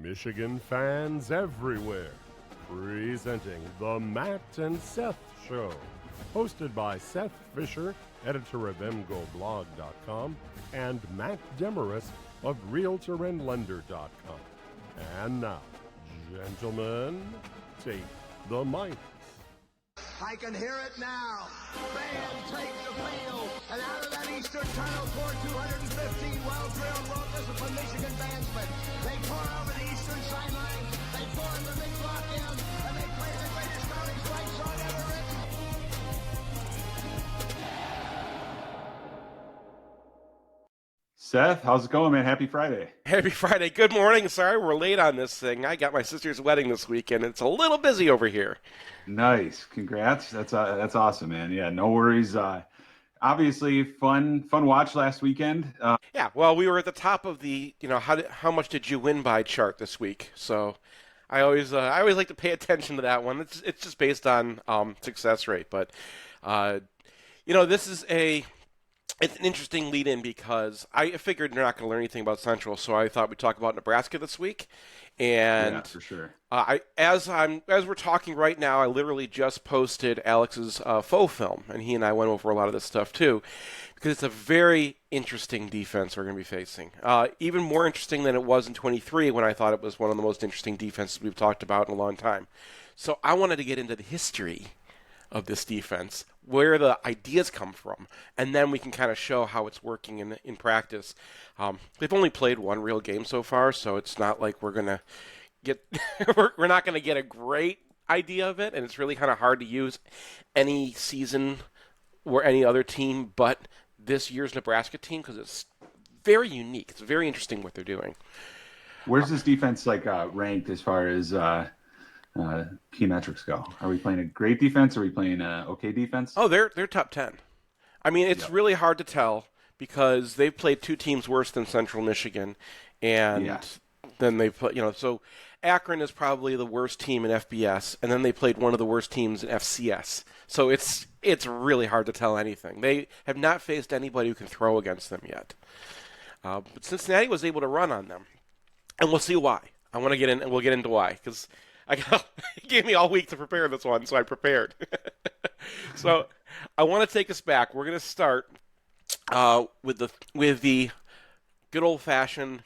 Michigan fans everywhere, presenting the Matt and Seth Show, hosted by Seth Fisher, editor of MGoBlog.com, and Matt Demorest of Realtor and Lender.com. And now, gentlemen, take the mic. I can hear it now. Fans take the field, and out of that eastern tunnel pour 215 well-drilled, well-disciplined Michigan bandsmen. They pour over the eastern sideline, they pour in the big block in, and they play the greatest college fight song ever written. Seth, how's it going, man? Happy Friday. Happy Friday. Good morning. Sorry we're late on this thing. I got my sister's wedding this weekend. It's a little busy over here. Nice. Congrats. That's awesome, man. Yeah, no worries. Obviously, fun watch last weekend. Yeah, well, we were at the top of the, how much did you win by chart this week. So I always like to pay attention to that one. It's just based on success rate. But, this is it's an interesting lead-in because I figured they're not going to learn anything about Central, so I thought we'd talk about Nebraska this week. And yeah, for sure. As we're talking right now, I literally just posted Alex's faux film, and he and I went over a lot of this stuff too, because it's a very interesting defense we're going to be facing. Even more interesting than it was in 23 when I thought it was one of the most interesting defenses we've talked about in a long time. So I wanted to get into the history of this defense, where the ideas come from, and then we can kind of show how it's working in practice. They've only played one real game so far, so it's not like we're gonna get we're not gonna get a great idea of it, and it's really kind of hard to use any season or any other team but this year's Nebraska team because it's very unique. It's very interesting what they're doing. Where's this defense ranked as far as key metrics go? Are we playing a great defense? Or are we playing a okay defense? Oh, they're top 10. I mean, it's really hard to tell because they've played two teams worse than Central Michigan, and then they put so Akron is probably the worst team in FBS, and then they played one of the worst teams in FCS. So it's really hard to tell anything. They have not faced anybody who can throw against them yet. But Cincinnati was able to run on them, and we'll see why. I want to get in, and we'll get into why because he gave me all week to prepare this one, so I prepared. So I want to take us back. We're going to start with the good old-fashioned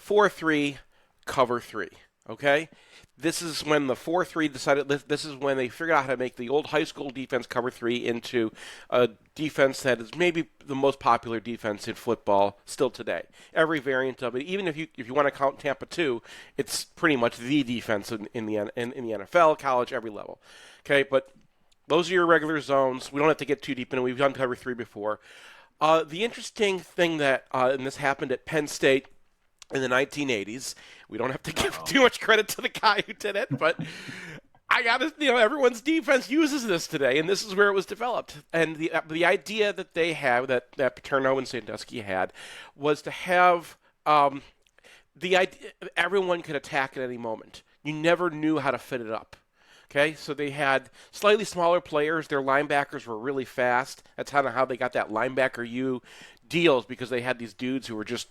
4-3 cover 3. Okay, this is when the 4-3 decided. This is when they figured out how to make the old high school defense cover 3 into a defense that is maybe the most popular defense in football still today. Every variant of it, even if you want to count Tampa 2, it's pretty much the defense in the NFL, college, every level. Okay, but those are your regular zones. We don't have to get too deep into it. We've done cover 3 before. The interesting thing that and this happened at Penn State in the 1980s. We don't have to give too much credit to the guy who did it, but I got to, everyone's defense uses this today, and this is where it was developed. And the idea that they have, that Paterno and Sandusky had, was to have the idea everyone could attack at any moment. You never knew how to fit it up. Okay, so they had slightly smaller players. Their linebackers were really fast. That's kind of how they got that linebacker U deals, because they had these dudes who were just,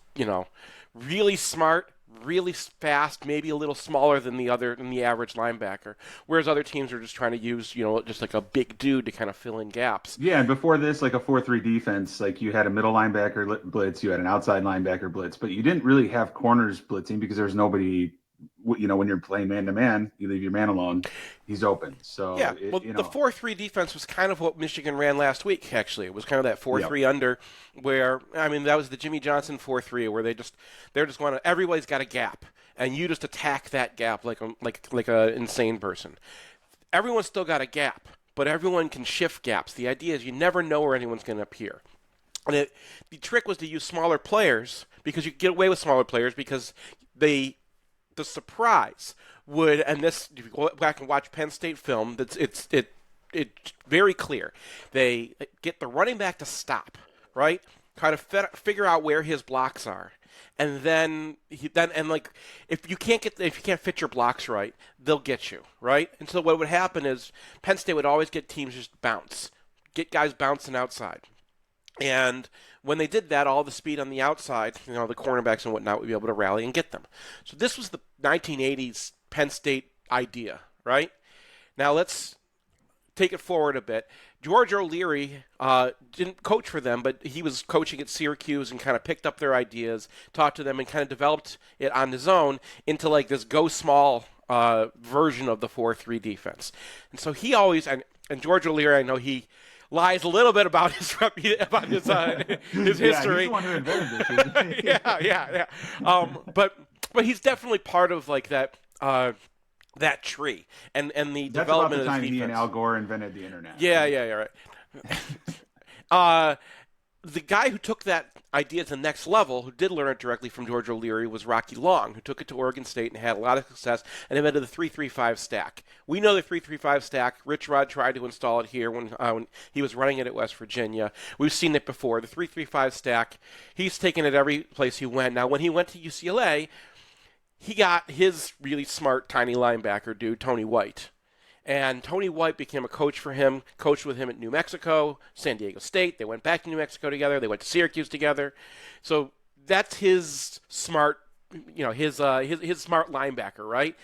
really smart, really fast, maybe a little smaller than the average linebacker. Whereas other teams are just trying to use, just like a big dude to kind of fill in gaps. Yeah, and before this, like a 4-3 defense, like you had a middle linebacker blitz, you had an outside linebacker blitz, but you didn't really have corners blitzing because there's nobody. When you're playing man-to-man, you leave your man alone, he's open. So yeah, the 4-3 defense was kind of what Michigan ran last week, actually. It was kind of that 4-3 under where, that was the Jimmy Johnson 4-3 where they're just going to, everybody's got a gap, and you just attack that gap like a insane person. Everyone's still got a gap, but everyone can shift gaps. The idea is you never know where anyone's going to appear. And the trick was to use smaller players, because you could get away with smaller players because the surprise would, and this, if you go back and watch Penn State film, it's very clear. They get the running back to stop, right? Kind of figure out where his blocks are, and then if you can't fit your blocks right, they'll get you, right? And so what would happen is Penn State would always get teams just get guys bouncing outside. And when they did that, all the speed on the outside, the cornerbacks and whatnot would be able to rally and get them. So this was the 1980s Penn State idea, right? Now let's take it forward a bit. George O'Leary didn't coach for them, but he was coaching at Syracuse and kind of picked up their ideas, talked to them, and kind of developed it on his own into like this go small version of the 4-3 defense. And so he always, and George O'Leary, I know he lies a little bit about his his history. He's the one who invented this. yeah. But he's definitely part of like that tree and the That's development about the of time his he defense. and Al Gore invented the internet. Yeah, right. The guy who took that idea to the next level, who did learn it directly from George O'Leary, was Rocky Long, who took it to Oregon State and had a lot of success and invented the 3-3-5 stack. We know the 3-3-5 stack. Rich Rod tried to install it here when he was running it at West Virginia. We've seen it before. The 3-3-5 stack, he's taken it every place he went. Now, when he went to UCLA, he got his really smart, tiny linebacker dude, Tony White. And Tony White became a coach for him, coached with him at New Mexico, San Diego State. They went back to New Mexico together. They went to Syracuse together. So that's his smart, his smart linebacker, right?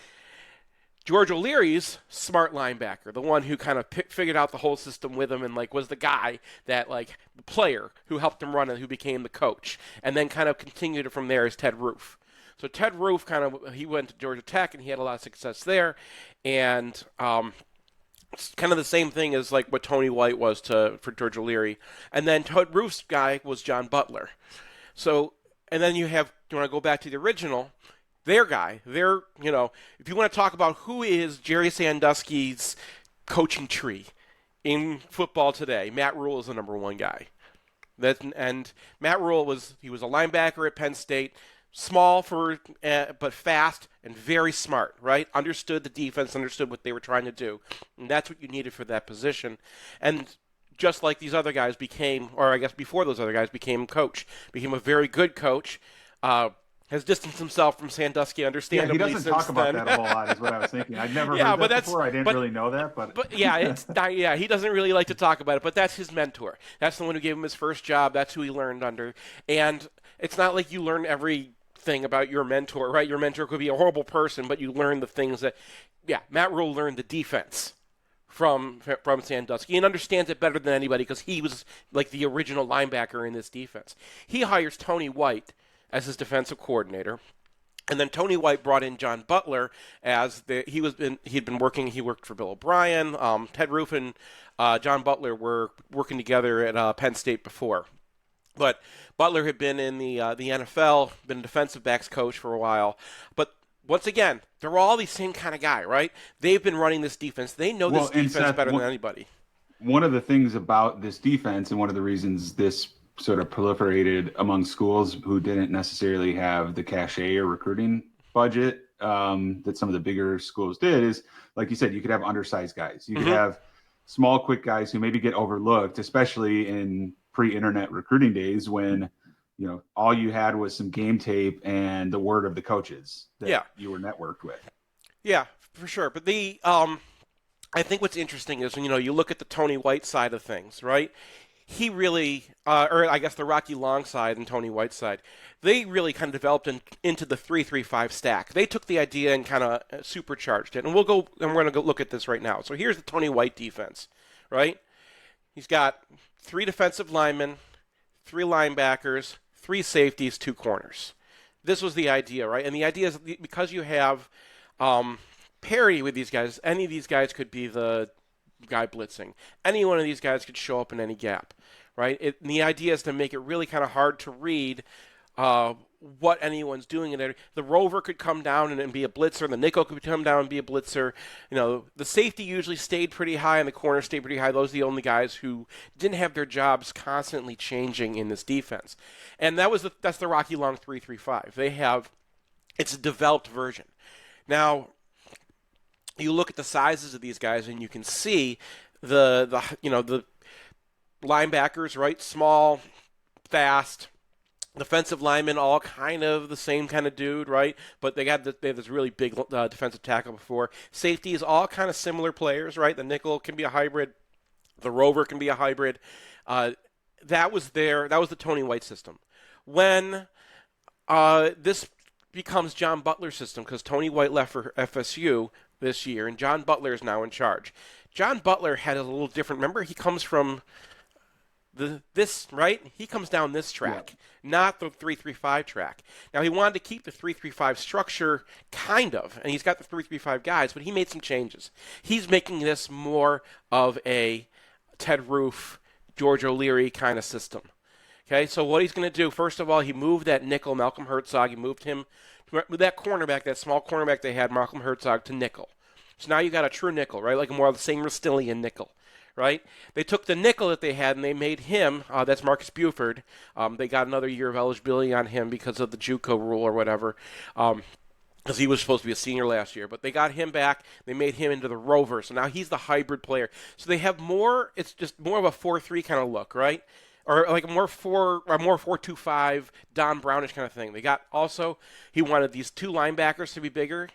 George O'Leary's smart linebacker, the one who kind of figured out the whole system with him and like was the guy that the player who helped him run and who became the coach, and then kind of continued it from there is Ted Roof. So Ted Roof he went to Georgia Tech and he had a lot of success there, and it's kind of the same thing as like what Tony White was for George O'Leary, and then Ted Roof's guy was John Butler. So and then you want to go back to the original, their guy, if you want to talk about who is Jerry Sandusky's coaching tree in football today, Matt Rule is the number one guy. And Matt Rule was a linebacker at Penn State. Small but fast and very smart, right? Understood the defense, understood what they were trying to do. And that's what you needed for that position. And just like these other guys became, or I guess before those other guys became a very good coach, has distanced himself from Sandusky, understandably. Yeah, he doesn't talk about that a whole lot, is what I was thinking. I'd never heard that before. I didn't really know that. But yeah, he doesn't really like to talk about it, but that's his mentor. That's the one who gave him his first job. That's who he learned under. And it's not like you learn everything about your mentor, right? Your mentor could be a horrible person, but you learn the things Matt Rule learned the defense from Sandusky and understands it better than anybody because he was like the original linebacker in this defense. He hires Tony White as his defensive coordinator. And then Tony White brought in John Butler as he worked for Bill O'Brien. Ted Roof and John Butler were working together at Penn State before. But Butler had been in the NFL, been a defensive backs coach for a while. But once again, they're all the same kind of guy, right? They've been running this defense. They know this defense better than anybody. One of the things about this defense and one of the reasons this sort of proliferated among schools who didn't necessarily have the cachet or recruiting budget that some of the bigger schools did is, like you said, you could have undersized guys. You could have small, quick guys who maybe get overlooked, especially in pre-internet recruiting days when all you had was some game tape and the word of the coaches that you were networked with. Yeah, for sure. But I think what's interesting is when you look at the Tony White side of things, right? He really, or I guess the Rocky Long side and Tony White side, they really kind of developed into the 3-3-5 stack. They took the idea and kind of supercharged it. And we're going to go look at this right now. So here's the Tony White defense, right? He's got 3 defensive linemen, 3 linebackers, 3 safeties, 2 corners. This was the idea, right? And the idea is because you have parity with these guys, any of these guys could be the guy blitzing. Any one of these guys could show up in any gap, right? The idea is to make it really kind of hard to read what anyone's doing in there. The rover could come down and be a blitzer. The nickel could come down and be a blitzer. The safety usually stayed pretty high and the corner stayed pretty high. Those are the only guys who didn't have their jobs constantly changing in this defense. And that's the Rocky Long 3-3-5. It's a developed version. Now, you look at the sizes of these guys and you can see the linebackers, right? Small, fast. Defensive linemen, all kind of the same kind of dude, right? But they have this really big defensive tackle before. Safeties, all kind of similar players, right? The nickel can be a hybrid. The rover can be a hybrid. that was the Tony White system. When this becomes John Butler's system, because Tony White left for FSU this year, and John Butler is now in charge. John Butler had a little different. Remember, he comes from this, right? He comes down this track, not the 3-3-5 track. Now, he wanted to keep the 3-3-5 structure, kind of, and he's got the 3-3-5 guys, but he made some changes. He's making this more of a Ted Roof, George O'Leary kind of system. Okay, so what he's going to do, first of all, he moved that nickel, Malcolm Herzog. He moved him, that cornerback, that small cornerback they had, Malcolm Herzog, to nickel. So now you got a true nickel, right? Like more of the same Ristilian nickel, right? They took the nickel that they had and they made him, that's Marcus Buford. They got another year of eligibility on him because of the JUCO rule or whatever, because he was supposed to be a senior last year. But they got him back. They made him into the rover. So now he's the hybrid player. So they have more, it's just more of a 4-3 kind of look, right? Or like a more 4-2-5 Don Brownish kind of thing. They got also, he wanted these two linebackers to be bigger.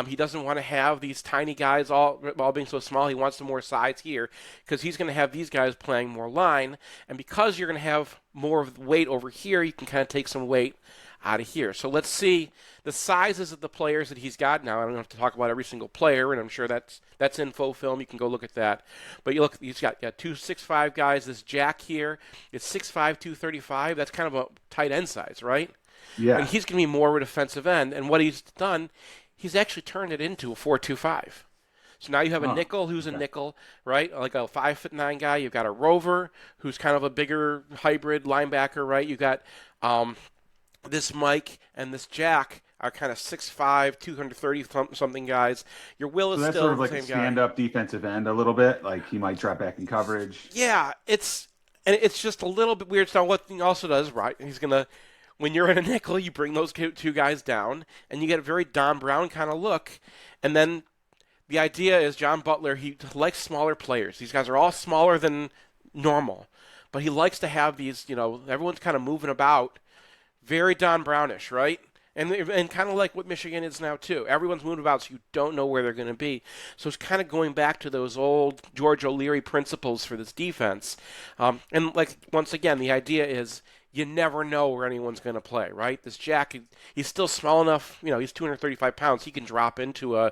He doesn't want to have these tiny guys all being so small. He wants some more size here because he's going to have these guys playing more line. And because you're going to have more of the weight over here, you can kind of take some weight out of here. So let's see the sizes of the players that he's got now. I don't have to talk about every single player, and I'm sure that's info film. You can go look at that. But you look, he's got 2 6'5" guys. This Jack here is 6'5", 235. That's kind of a tight end size, right? Yeah. And he's going to be more of a defensive end. And what he's done, he's actually turned it into a 4-2-5. So now you have a nickel who's a nickel, right? Like a 5'9" guy. You've got a rover who's kind of a bigger hybrid linebacker, right? You got this Mike and this Jack are kind of 6'5", 230-something guys. Your Will is so that's still sort of like the a same guy. stand-up defensive end a little bit. Like he might drop back in coverage. Yeah, it's just a little bit weird. So what he also does, right, he's going to, when you're in a nickel, you bring those two guys down, and you get a very Don Brown kind of look. And then the idea is John Butler, he likes smaller players. These guys are all smaller than normal. But he likes to have these, everyone's kind of moving about. Very Don Brownish, right? And kind of like what Michigan is now, too. Everyone's moving about, so you don't know where they're going to be. So it's kind of going back to those old George O'Leary principles for this defense. And, like, once again, the idea is you never know where anyone's going to play, right? This Jack, he's still small enough, he's 235 pounds. He can drop into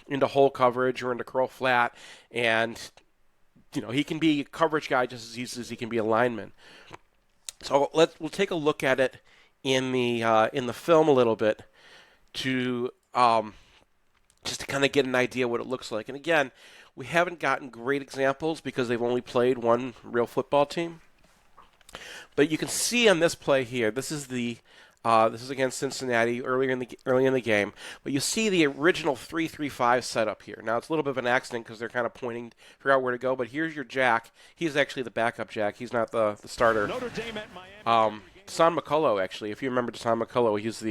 into hole coverage or into curl flat, and, he can be a coverage guy just as easy as he can be a lineman. So we'll take a look at it in the film a little bit to just to kind of get an idea what it looks like. And again, we haven't gotten great examples because they've only played one real football team. But you can see on this play here, this is against Cincinnati early in the game. But you see the original 3-3-5 setup here. Now it's a little bit of an accident because they're kind of pointing to figure out where to go. But here's your Jack. He's actually the backup Jack. He's not the starter. Son McCullough, actually, if you remember Son McCullough, he was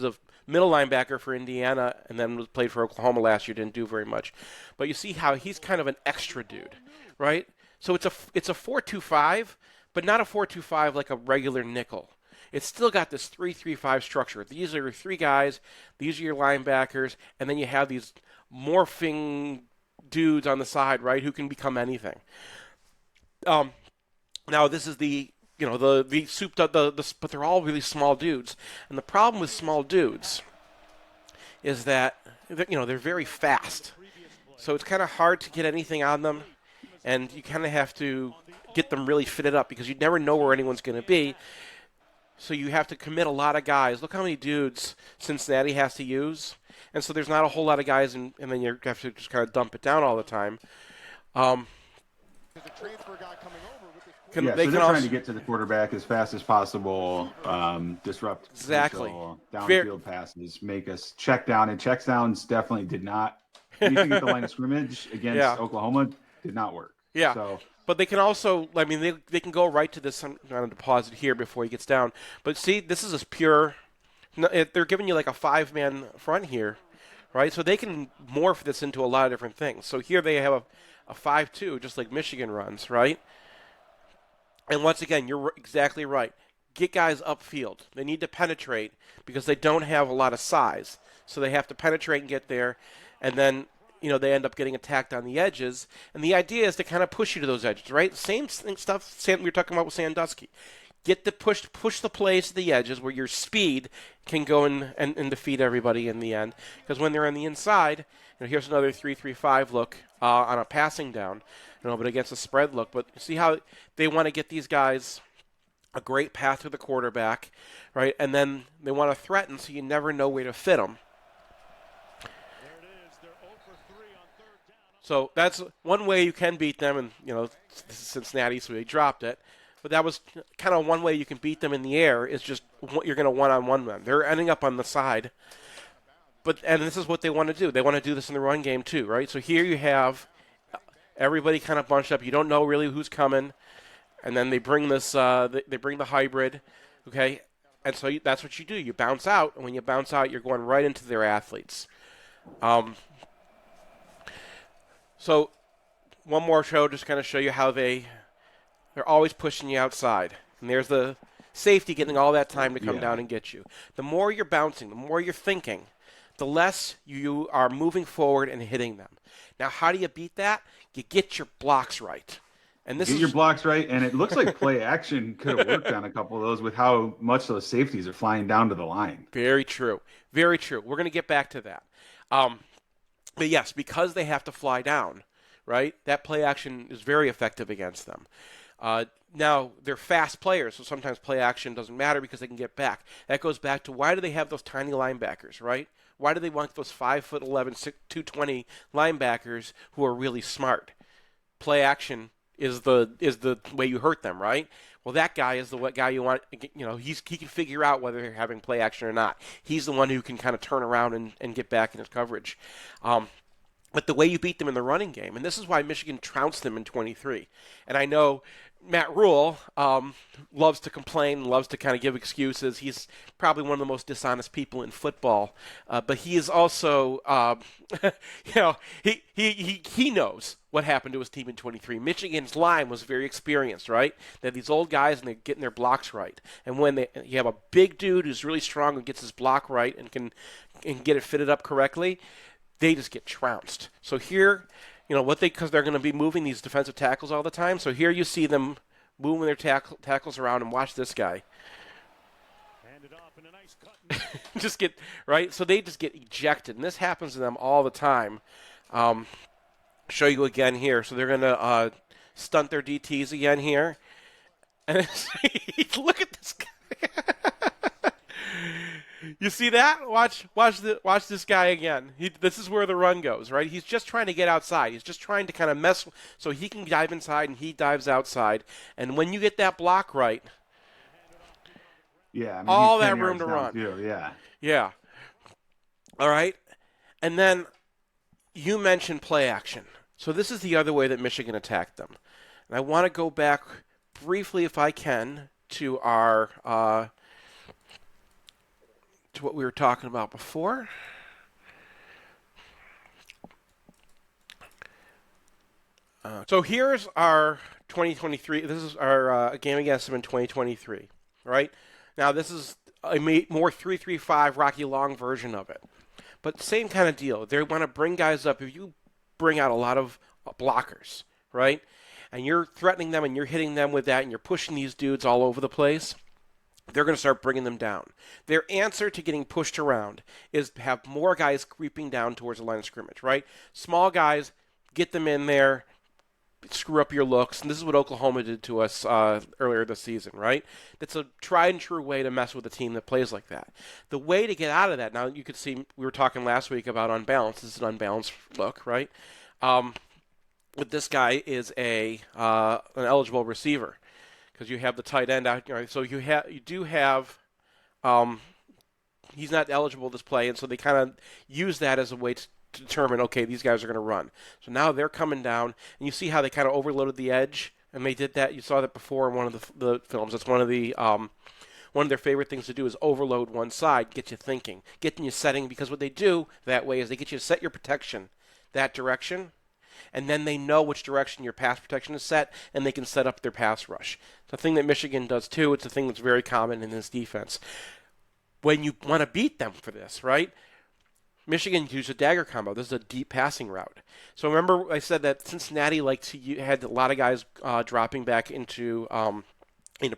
a middle linebacker for Indiana and then played for Oklahoma last year. Didn't do very much. But you see how he's kind of an extra dude, right? So it's a 4-2-5, but not a 4-2-5 like a regular nickel. It's still got this 3-3-5 structure. These are your three guys. These are your linebackers. And then you have these morphing dudes on the side, right, who can become anything. Now, this is the souped up, but they're all really small dudes. And the problem with small dudes is that, they're very fast. So it's kind of hard to get anything on them. And you kind of have to get them really fitted up because you never know where anyone's going to be. So you have to commit a lot of guys. Look how many dudes Cincinnati has to use. And so there's not a whole lot of guys, and then you have to just kind of dump it down all the time. So they're trying to get to the quarterback as fast as possible, disrupt downfield passes, make us check down. And check downs definitely did not. Anything at the line of scrimmage against Oklahoma did not work. Yeah. So, but they can also, they can go right to this on a deposit here before he gets down. But see, this is just pure. They're giving you like a 5-man front here, right? So they can morph this into a lot of different things. So here they have a 5-2, just like Michigan runs, right? And once again, you're exactly right. Get guys upfield. They need to penetrate because they don't have a lot of size. So they have to penetrate and get there. And then they end up getting attacked on the edges. And the idea is to kind of push you to those edges, right? Same stuff we were talking about with Sandusky. Get the push the plays to the edges where your speed can go and defeat everybody in the end. Because when they're on the inside, here's another 3-3-5 look on a passing down, but against a spread look. But see how they want to get these guys a great path to the quarterback, right? And then they want to threaten, so you never know where to fit them. So that's one way you can beat them, and this is Cincinnati, so they dropped it. But that was kind of one way you can beat them in the air is just you're going to one-on-one them. They're ending up on the side, and this is what they want to do. They want to do this in the run game too, right? So here you have everybody kind of bunched up. You don't know really who's coming, and then they bring this. They bring the hybrid, okay? And so that's what you do. You bounce out, and when you bounce out, you're going right into their athletes. So one more show, just kind of show you how they're always pushing you outside. And there's the safety getting all that time to come down and get you. The more you're bouncing, the more you're thinking, the less you are moving forward and hitting them. Now, how do you beat that? You get your blocks right. And this your blocks right, and it looks like play action could have worked on a couple of those with how much those safeties are flying down to the line. Very true. Very true. We're going to get back to that. But yes, because they have to fly down, right, that play action is very effective against them. Now, they're fast players, so sometimes play action doesn't matter because they can get back. That goes back to why do they have those tiny linebackers, right? Why do they want those 5'11", 220 linebackers who are really smart? Play action is the way you hurt them, right? Well, that guy is the guy you want. He can figure out whether they're having play action or not. He's the one who can kind of turn around and get back in his coverage. But the way you beat them in the running game, and this is why Michigan trounced them in 23. And I know Matt Rule loves to complain, loves to kind of give excuses. He's probably one of the most dishonest people in football. But he is also, he knows what happened to his team in 23. Michigan's line was very experienced, right? They have these old guys, and they're getting their blocks right. And when you have a big dude who's really strong and gets his block right and can get it fitted up correctly, they just get trounced. So here, because they're going to be moving these defensive tackles all the time. So here you see them moving their tackles around, and watch this guy. Hand it off in a nice cut. Just get, right? So they just get ejected, and this happens to them all the time. Show you again here. So they're going to stunt their DTs again here. And look at this guy. You see that? Watch this guy again. This is where the run goes, right? He's just trying to get outside. He's just trying to kind of mess so he can dive inside, and he dives outside. And when you get that block right, all that room to run. Yeah. All right. And then you mentioned play action. So this is the other way that Michigan attacked them. And I want to go back briefly, if I can, to our to what we were talking about before. So here's our 2023. This is our game against them in 2023, right? Now this is a more 3-3-5 Rocky Long version of it. But same kind of deal. They want to bring guys up. If you bring out a lot of blockers, right, and you're threatening them and you're hitting them with that and you're pushing these dudes all over the place, they're going to start bringing them down. Their answer to getting pushed around is to have more guys creeping down towards the line of scrimmage, right? Small guys, get them in there, screw up your looks. And this is what Oklahoma did to us earlier this season, right? That's a tried and true way to mess with a team that plays like that. The way to get out of that, now you could see, we were talking last week about unbalanced. This is an unbalanced look, right? But this guy is an eligible receiver, because you have the tight end out. So you do have he's not eligible this play, and so they kind of use that as a way to determine, okay, these guys are going to run. So now they're coming down, and you see how they kind of overloaded the edge, and they did that. You saw that before in one of the films. That's one of their favorite things to do is overload one side, get you thinking, getting you setting, because what they do that way is they get you to set your protection that direction, and then they know which direction your pass protection is set, and they can set up their pass rush. It's a thing that Michigan does too. It's a thing that's very common in this defense. When you want to beat them for this, right, Michigan used a dagger combo. This is a deep passing route. So remember I said that Cincinnati had a lot of guys dropping back into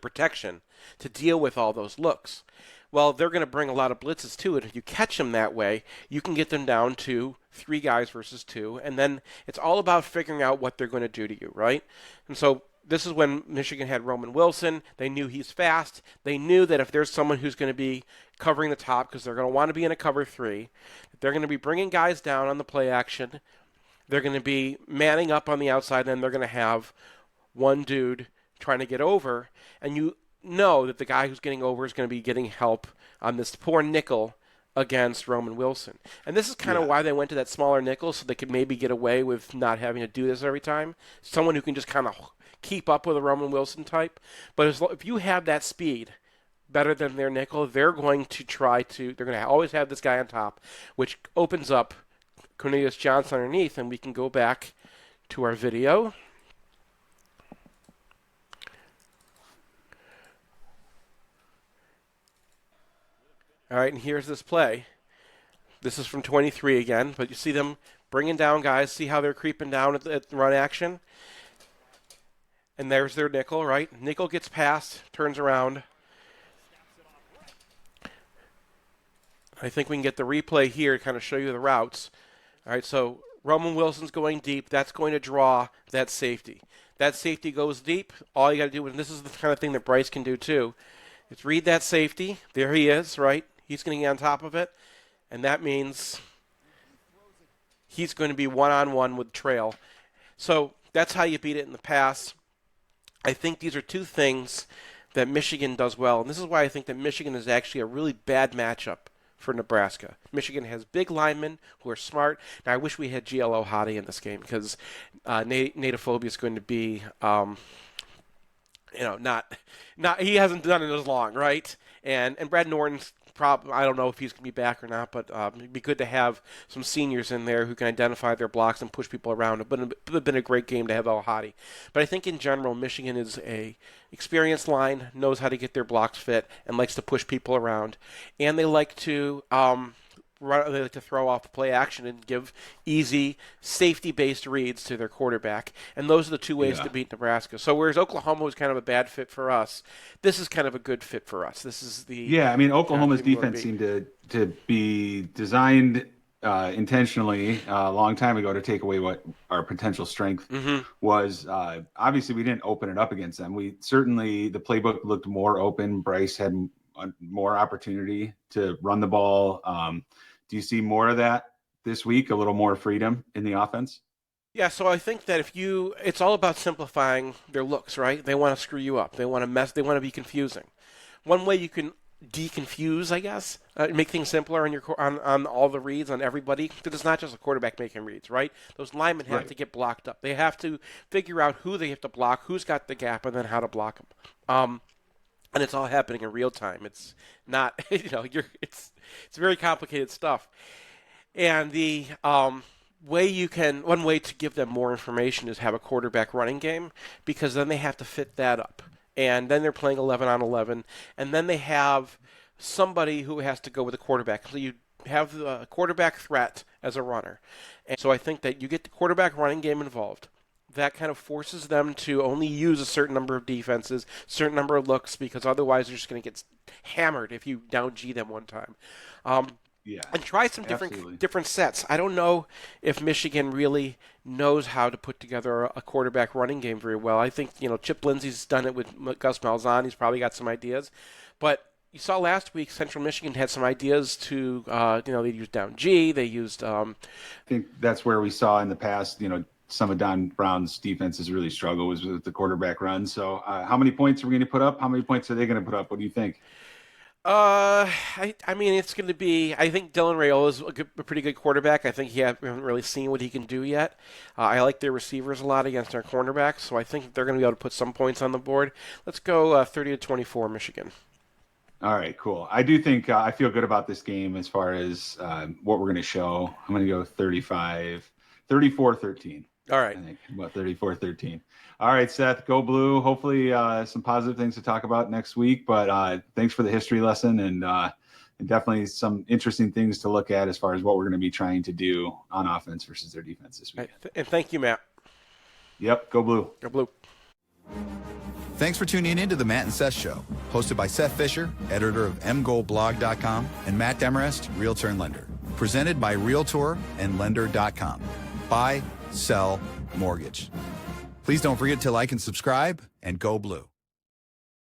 protection to deal with all those looks. Well, they're going to bring a lot of blitzes too, and if you catch them that way, you can get them down to 3 guys versus 2, and then it's all about figuring out what they're going to do to you, right? And so this is when Michigan had Roman Wilson. They knew he's fast. They knew that if there's someone who's going to be covering the top, because they're going to want to be in a cover 3, they're going to be bringing guys down on the play action. They're going to be manning up on the outside, and then they're going to have one dude trying to get over, and you know that the guy who's getting over is going to be getting help on this poor nickel against Roman Wilson. And this is kind of why they went to that smaller nickel, so they could maybe get away with not having to do this every time. Someone who can just kind of keep up with a Roman Wilson type. But if you have that speed better than their nickel, they're going to always have this guy on top, which opens up Cornelius Johnson underneath, and we can go back to our video. All right, and here's this play. This is from 23 again, but you see them bringing down guys. See how they're creeping down at the run action? And there's their nickel, right? Nickel gets past, turns around. I think we can get the replay here to kind of show you the routes. All right, so Roman Wilson's going deep. That's going to draw that safety. That safety goes deep. All you got to do, and this is the kind of thing that Bryce can do too, is read that safety. There he is, right? He's going to get on top of it, and that means he's going to be one-on-one with Trail. So that's how you beat it in the pass. I think these are two things that Michigan does well, and this is why I think that Michigan is actually a really bad matchup for Nebraska. Michigan has big linemen who are smart. Now, I wish we had GLO Hottie in this game because natophobia is going to be, not he hasn't done it as long, right? And Brad Norton's I don't know if he's going to be back or not, but it'd be good to have some seniors in there who can identify their blocks and push people around. It would have been a great game to have El Hadi. But I think in general, Michigan is a experienced line, knows how to get their blocks fit, and likes to push people around. And they like to throw off the play action and give easy, safety-based reads to their quarterback. And those are the two ways to beat Nebraska. So whereas Oklahoma was kind of a bad fit for us, this is kind of a good fit for us. This is the Oklahoma's defense seemed to be designed intentionally a long time ago to take away what our potential strength was. Obviously, we didn't open it up against them. The playbook looked more open. Bryce had more opportunity to run the ball. Do you see more of that this week? A little more freedom in the offense? Yeah, so I think that it's all about simplifying their looks, right? They want to screw you up. They want to mess. They want to be confusing. One way you can deconfuse, I guess, make things simpler on all the reads on everybody. Because it's not just a quarterback making reads, right? Those linemen have to get blocked up. They have to figure out who they have to block, who's got the gap, and then how to block them. And it's all happening in real time. It's not, it's very complicated stuff. And the one way to give them more information is have a quarterback running game, because then they have to fit that up. And then they're playing 11 on 11. And then they have somebody who has to go with the quarterback. So you have the quarterback threat as a runner. And so I think that you get the quarterback running game involved. That kind of forces them to only use a certain number of defenses, certain number of looks, because otherwise they're just going to get hammered if you down G them one time. And try some different sets. I don't know if Michigan really knows how to put together a quarterback running game very well. I think Chip Lindsey's done it with Gus Malzahn. He's probably got some ideas, but you saw last week Central Michigan had some ideas to they used down G. They used. I think that's where we saw in the past. Some of Don Brown's defenses really struggle was with the quarterback run. So how many points are we going to put up? How many points are they going to put up? What do you think? I mean, it's going to be. I think Dylan Raiola is a pretty good quarterback. I think we haven't really seen what he can do yet. I like their receivers a lot against our cornerbacks, so I think they're going to be able to put some points on the board. Let's go 30-24 Michigan. All right, cool. I do think I feel good about this game as far as what we're going to show. I'm going to go 34-13. All right. I think about 34-13. All right, Seth, go blue. Hopefully some positive things to talk about next week. But thanks for the history lesson, and definitely some interesting things to look at as far as what we're going to be trying to do on offense versus their defense this week. And thank you, Matt. Yep, go Blue. Go Blue. Thanks for tuning in to the Matt and Seth Show, hosted by Seth Fisher, editor of mgoldblog.com, and Matt Demorest, Realtor and Lender. Presented by Realtor and Lender.com. Buy, sell, mortgage. Please don't forget to like and subscribe, and go Blue.